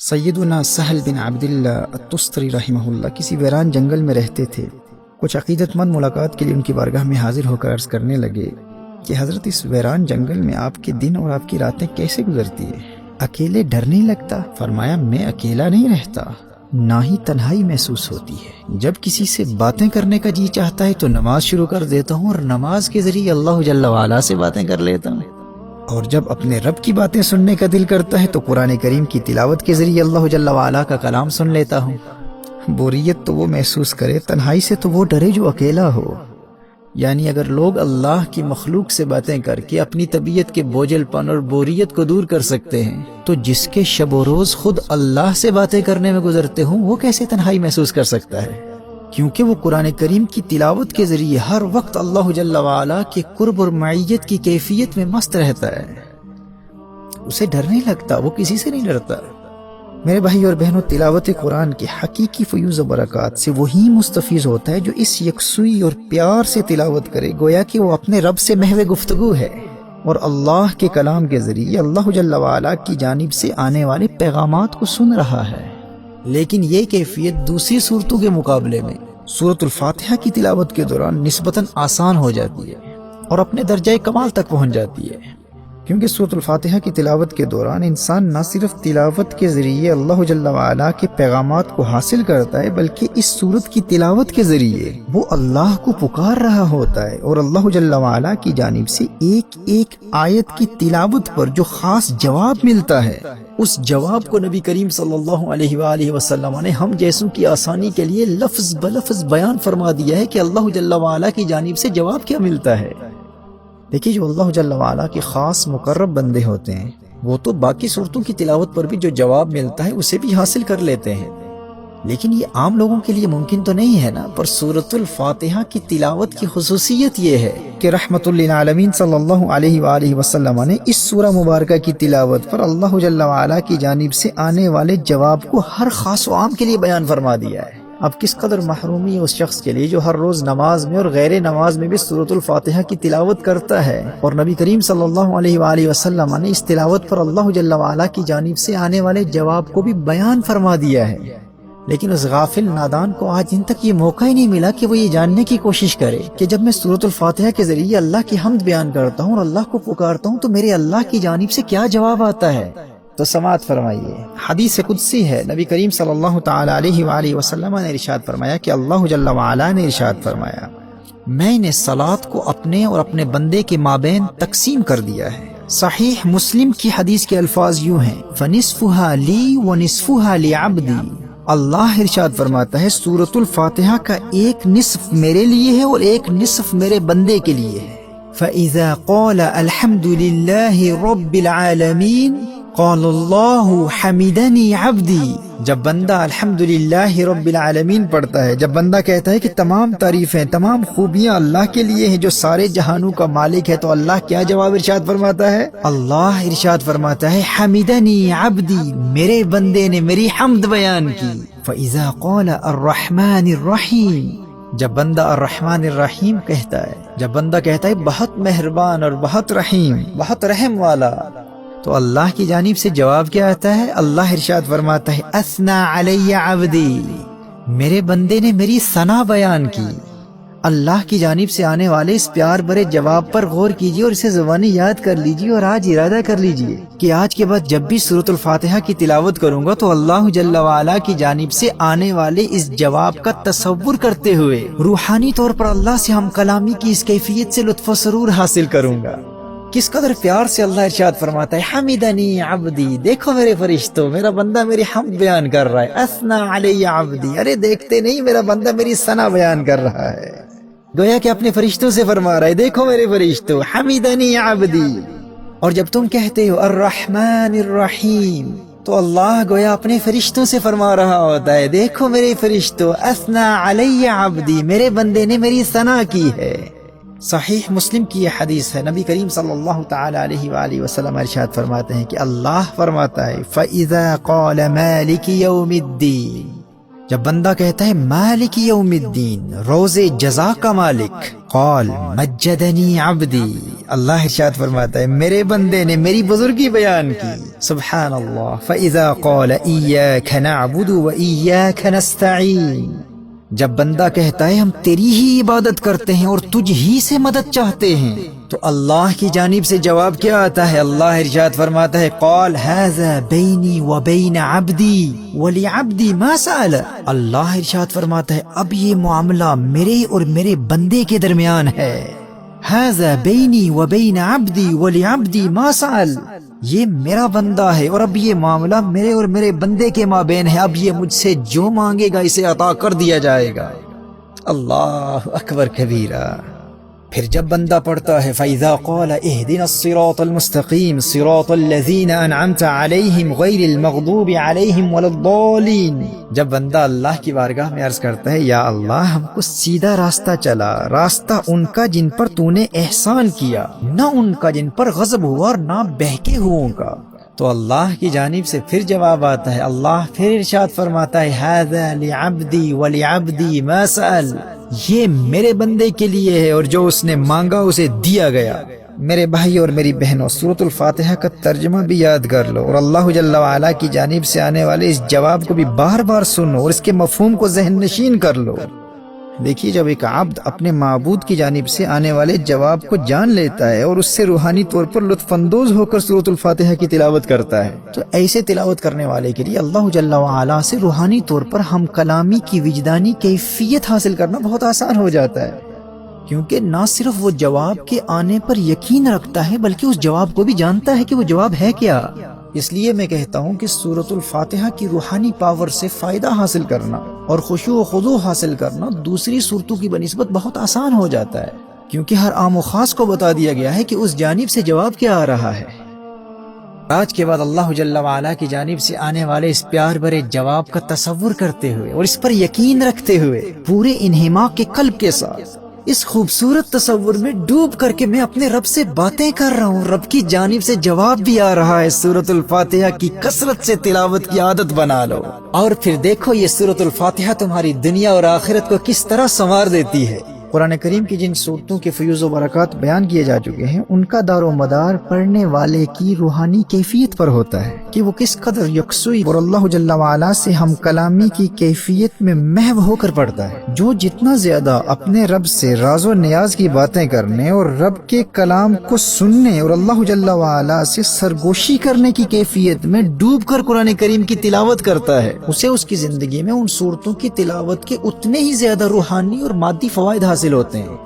سیدنا سہل بن عبداللہ التستری رحمہ اللہ کسی ویران جنگل میں رہتے تھے۔ کچھ عقیدت مند ملاقات کے لیے ان کی بارگاہ میں حاضر ہو کر عرض کرنے لگے کہ حضرت اس ویران جنگل میں آپ کے دن اور آپ کی راتیں کیسے گزرتی ہیں؟ اکیلے ڈر نہیں لگتا؟ فرمایا میں اکیلا نہیں رہتا، نہ ہی تنہائی محسوس ہوتی ہے۔ جب کسی سے باتیں کرنے کا جی چاہتا ہے تو نماز شروع کر دیتا ہوں اور نماز کے ذریعے اللہ جل وعلا سے باتیں کر لیتا ہوں، اور جب اپنے رب کی باتیں سننے کا دل کرتا ہے تو قرآن کریم کی تلاوت کے ذریعے اللہ جل وعلا کا کلام سن لیتا ہوں۔ بوریت تو وہ محسوس کرے، تنہائی سے تو وہ ڈرے جو اکیلا ہو۔ یعنی اگر لوگ اللہ کی مخلوق سے باتیں کر کے اپنی طبیعت کے بوجھل پن اور بوریت کو دور کر سکتے ہیں تو جس کے شب و روز خود اللہ سے باتیں کرنے میں گزرتے ہوں وہ کیسے تنہائی محسوس کر سکتا ہے؟ کیونکہ وہ قرآن کریم کی تلاوت کے ذریعے ہر وقت اللہ جل وعلا کے قرب اور معیت کی کیفیت میں مست رہتا ہے، اسے ڈر نہیں لگتا، وہ کسی سے نہیں ڈرتا۔ میرے بھائی اور بہنوں، تلاوت قرآن کے حقیقی فیوز و برکات سے وہی مستفیض ہوتا ہے جو اس یکسوئی اور پیار سے تلاوت کرے، گویا کہ وہ اپنے رب سے محو گفتگو ہے اور اللہ کے کلام کے ذریعے اللہ جل وعلا کی جانب سے آنے والے پیغامات کو سن رہا ہے۔ لیکن یہ کیفیت دوسری صورتوں کے مقابلے میں سورۃ الفاتحہ کی تلاوت کے دوران نسبتاً آسان ہو جاتی ہے اور اپنے درجہ کمال تک پہنچ جاتی ہے، کیونکہ سورۃ الفاتحہ کی تلاوت کے دوران انسان نہ صرف تلاوت کے ذریعے اللہ جل وعلا کے پیغامات کو حاصل کرتا ہے بلکہ اس سورت کی تلاوت کے ذریعے وہ اللہ کو پکار رہا ہوتا ہے، اور اللہ جل وعلا کی جانب سے ایک ایک آیت کی تلاوت پر جو خاص جواب ملتا ہے اس جواب کو نبی کریم صلی اللہ علیہ وآلہ وسلم نے ہم جیسوں کی آسانی کے لیے لفظ بلفظ بیان فرما دیا ہے کہ اللہ جل وعلا کی جانب سے جواب کیا ملتا ہے۔ دیکھیے، جو اللہ جل وعلا کے خاص مقرب بندے ہوتے ہیں وہ تو باقی صورتوں کی تلاوت پر بھی جو جواب ملتا ہے اسے بھی حاصل کر لیتے ہیں، لیکن یہ عام لوگوں کے لیے ممکن تو نہیں ہے نا۔ پر سورۃ الفاتحہ کی تلاوت کی خصوصیت یہ ہے کہ رحمت للعالمین صلی اللہ علیہ وآلہ وسلم نے اس سورہ مبارکہ کی تلاوت پر اللہ جل وعلا کی جانب سے آنے والے جواب کو ہر خاص و عام کے لیے بیان فرما دیا ہے۔ اب کس قدر محرومی ہے اس شخص کے لیے جو ہر روز نماز میں اور غیر نماز میں بھی سورۃ الفاتحہ کی تلاوت کرتا ہے، اور نبی کریم صلی اللہ علیہ وآلہ وسلم نے اس تلاوت پر اللہ جل وعلا کی جانب سے آنے والے جواب کو بھی بیان فرما دیا ہے۔ لیکن اس غافل نادان کو آج ان تک یہ موقع ہی نہیں ملا کہ وہ یہ جاننے کی کوشش کرے کہ جب میں سورۃ الفاتحہ کے ذریعے اللہ کی حمد بیان کرتا ہوں اور اللہ کو پکارتا ہوں تو میرے اللہ کی جانب سے کیا جواب آتا ہے۔ تو سماعت فرمائیے، حدیث قدسی ہے، نبی کریم صلی اللہ تعالی علیہ وآلہ وسلم نے ارشاد فرمایا کہ اللہ جل وعلا نے ارشاد فرمایا میں نے صلاۃ کو اپنے اور اپنے بندے کے مابین تقسیم کر دیا ہے۔ صحیح مسلم کی حدیث کے الفاظ یوں ہیں، فَنِصْفُهَا لِي وَنِصْفُهَا لِعَبْدِي۔ اللہ ارشاد فرماتا ہے سورۃ الفاتحہ کا ایک نصف میرے لیے ہے اور ایک نصف میرے بندے کے لیے ہے۔ فَإِذَا قَالَ الْحَمْدُ لِلَّهِ رَبِّ الْعَالَمِينَ قال اللہ حمیدنی عبدی۔ جب بندہ الحمدللہ رب العالمین پڑھتا ہے، جب بندہ کہتا ہے کہ تمام تعریفیں، تمام خوبیاں اللہ کے لیے ہیں جو سارے جہانوں کا مالک ہے، تو اللہ کیا جواب ارشاد فرماتا ہے؟ اللہ ارشاد فرماتا ہے حمیدنی عبدی، میرے بندے نے میری حمد بیان کی۔ فاذا قال الرحمن الرحیم، جب بندہ الرحمن الرحیم کہتا ہے، جب بندہ کہتا ہے بہت مہربان اور بہت رحیم، بہت رحم والا، تو اللہ کی جانب سے جواب کیا آتا ہے؟ اللہ ارشاد فرماتا ہے اثنا علی عبدی، میرے بندے نے میری ثنا بیان کی۔ اللہ کی جانب سے آنے والے اس پیار بھرے جواب پر غور کیجیے اور اسے زبانی یاد کر لیجیے، اور آج ارادہ کر لیجیے کہ آج کے بعد جب بھی سورۃ الفاتحہ کی تلاوت کروں گا تو اللہ جل وعلا کی جانب سے آنے والے اس جواب کا تصور کرتے ہوئے روحانی طور پر اللہ سے ہم کلامی کی اس کیفیت سے لطف و سرور حاصل کروں گا۔ کس قدر پیار سے اللہ ارشاد فرماتا ہے حمیدنی عبدی، دیکھو میرے فرشتوں، میرا بندہ میری حمد بیان کر رہا ہے۔ اثنا علی عبدی، ارے دیکھتے نہیں میرا بندہ میری ثنا بیان کر رہا ہے، گویا کہ اپنے فرشتوں سے فرما رہا ہے دیکھو میرے فرشتوں حمیدنی عبدی۔ اور جب تم کہتے ہو الرحمن الرحیم تو اللہ گویا اپنے فرشتوں سے فرما رہا ہوتا ہے دیکھو میرے فرشتوں اثنا علی عبدی، میرے بندے نے میری ثنا کی ہے۔ صحیح مسلم کی یہ حدیث ہے، نبی کریم صلی اللہ تعالی علیہ وآلہ وسلم ارشاد فرماتے ہیں کہ اللہ فرماتا ہے فَإِذَا قَالَ مَالِكِ يَوْمِ الدِّينِ، جب بندہ کہتا ہے مالک یوم الدین، روز جزا کا مالک، قال مجدنی عبدی، اللہ ارشاد فرماتا ہے میرے بندے نے میری بزرگی بیان کی، سبحان اللہ۔ فاذا قال ایاک نعبد وایاک نستعین، جب بندہ کہتا ہے ہم تیری ہی عبادت کرتے ہیں اور تجھ ہی سے مدد چاہتے ہیں، تو اللہ کی جانب سے جواب کیا آتا ہے؟ اللہ ارشاد فرماتا ہے قال ھذا بینی وبین عبدی ولعبدی ما سأل، اللہ ارشاد فرماتا ہے اب یہ معاملہ میرے اور میرے بندے کے درمیان ہے، ھذا بینی وبین عبدی ولعبدی ما سأل، یہ میرا بندہ ہے اور اب یہ معاملہ میرے اور میرے بندے کے مابین ہے، اب یہ مجھ سے جو مانگے گا اسے عطا کر دیا جائے گا۔ اللہ اکبر کبیرہ۔ پھر جب بندہ پڑھتا ہے فَإِذَا قَالَ اهْدِنَا الصِّرَاطَ الْمُسْتَقِيمَ صِرَاطَ الَّذِينَ أَنْعَمْتَ عَلَيْهِمْ غَيْرِ الْمَغْضُوبِ عَلَيْهِمْ وَلَا الضَّالِّينَ، جب بندہ اللہ کی بارگاہ میں عرض کرتا ہے یا اللہ ہم کو سیدھا راستہ چلا، راستہ ان کا جن پر تو نے احسان کیا، نہ ان کا جن پر غضب ہوا اور نہ بہکے ہوئوں کا، تو اللہ کی جانب سے پھر جواب آتا ہے، اللہ پھر ارشاد فرماتا ہے ھذا لعبدی ولعبدی ما سأل، یہ میرے بندے کے لیے ہے اور جو اس نے مانگا اسے دیا گیا۔ میرے بھائی اور میری بہنوں، سورۃ الفاتحہ کا ترجمہ بھی یاد کر لو اور اللہ جل وعلا کی جانب سے آنے والے اس جواب کو بھی بار بار سنو اور اس کے مفہوم کو ذہن نشین کر لو۔ دیکھیے جب ایک عبد اپنے معبود کی جانب سے آنے والے جواب کو جان لیتا ہے اور اس سے روحانی طور پر لطف اندوز ہو کر سورۃ الفاتحہ کی تلاوت کرتا ہے، تو ایسے تلاوت کرنے والے کے لیے اللہ جل وعلا سے روحانی طور پر ہم کلامی کی وجدانی کیفیت حاصل کرنا بہت آسان ہو جاتا ہے، کیونکہ نہ صرف وہ جواب کے آنے پر یقین رکھتا ہے بلکہ اس جواب کو بھی جانتا ہے کہ وہ جواب ہے کیا۔ اس لیے میں کہتا ہوں کہ سورۃ الفاتحہ کی روحانی پاور سے فائدہ حاصل کرنا اور خشوع و خضوع حاصل کرنا دوسری صورتوں کی بنسبت بہت آسان ہو جاتا ہے، کیونکہ ہر عام و خاص کو بتا دیا گیا ہے کہ اس جانب سے جواب کیا آ رہا ہے۔ آج کے بعد اللہ جل وعلا کی جانب سے آنے والے اس پیار بھرے جواب کا تصور کرتے ہوئے اور اس پر یقین رکھتے ہوئے پورے انہماک کے قلب کے ساتھ اس خوبصورت تصور میں ڈوب کر کے میں اپنے رب سے باتیں کر رہا ہوں، رب کی جانب سے جواب بھی آ رہا ہے، سورۃ الفاتحہ کی کثرت سے تلاوت کی عادت بنا لو اور پھر دیکھو یہ سورۃ الفاتحہ تمہاری دنیا اور آخرت کو کس طرح سنوار دیتی ہے۔ قرآن کریم کی جن صورتوں کے فیوز و برکات بیان کیے جا چکے ہیں، ان کا دار و مدار پڑھنے والے کی روحانی کیفیت پر ہوتا ہے کہ وہ کس قدر یکسوئی اور اللہ جل وعلا سے ہم کلامی کی کیفیت میں محو ہو کر پڑھتا ہے۔ جو جتنا زیادہ اپنے رب سے راز و نیاز کی باتیں کرنے اور رب کے کلام کو سننے اور اللہ جل وعلا سے سرگوشی کرنے کی کیفیت میں ڈوب کر قرآن کریم کی تلاوت کرتا ہے، اسے اس کی زندگی میں ان صورتوں کی تلاوت کے اتنے ہی زیادہ روحانی اور مادی فوائد حاصل ہوتے ہیں۔